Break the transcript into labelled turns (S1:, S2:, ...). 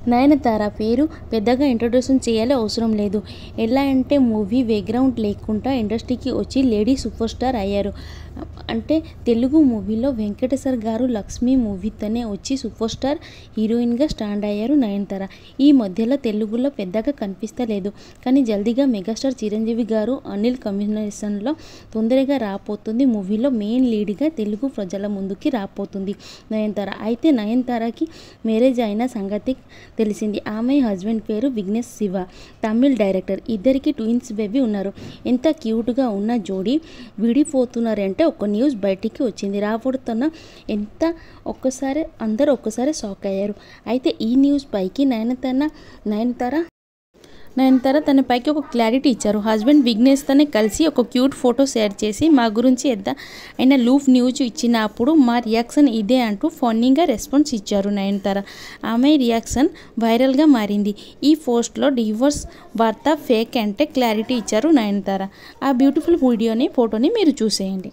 S1: నయనతార పేరు పెద్దగా ఇంట్రొడక్షన్ చేయాలి అవసరం లేదు. ఎలా అంటే మూవీ బ్యాక్గ్రౌండ్ లేకుండా ఇండస్ట్రీకి వచ్చి లేడీ సూపర్ స్టార్ అయ్యారు. అంటే తెలుగు మూవీలో వెంకటేశ్వర గారు లక్ష్మి మూవీతోనే వచ్చి సూపర్ స్టార్ హీరోయిన్గా స్టాండ్ అయ్యారు నయనతార. ఈ మధ్యలో తెలుగులో పెద్దగా కనిపిస్తలేదు. కానీ జల్దీగా మెగాస్టార్ చిరంజీవి గారు అనిల్ కాంబినేషన్లో తొందరగా రాపోతుంది. మూవీలో మెయిన్ లీడ్గా తెలుగు ప్రజల ముందుకి రాపోతుంది నయనతార. అయితే నయనతారకి మ్యారేజ్ అయిన సంగతి తెలిసింది. ఆమె హస్బెండ్ పేరు విఘ్నేష్ శివ, తమిళ్ డైరెక్టర్. ఇద్దరికి ట్విన్స్ బేబీ ఉన్నారు. ఎంత క్యూట్గా ఉన్న జోడీ విడిపోతున్నారంటే ఒక న్యూస్ బయటికి వచ్చింది. రాబోతున్న ఎంత అందరూ ఒక్కసారి షాక్ అయ్యారు. అయితే ఈ న్యూస్ పైకి నయనతార తన పైకి ఒక క్లారిటీ ఇచ్చారు. హస్బెండ్ విఘ్నేష్ తోనే కలిసి ఒక క్యూట్ ఫోటో షేర్ చేసి మా గురించి అయినా లూఫ్ న్యూస్ ఇచ్చినప్పుడు మా రియాక్షన్ ఇదే అంటూ ఫన్నీగా రెస్పాన్స్ ఇచ్చారు నయనతార. ఆమె రియాక్షన్ వైరల్గా మారింది. ఈ పోస్ట్లో డివోర్స్ వార్త ఫేక్ అంటే క్లారిటీ ఇచ్చారు నయనతార. ఆ బ్యూటిఫుల్ ఫోటోని మీరు చూసేయండి.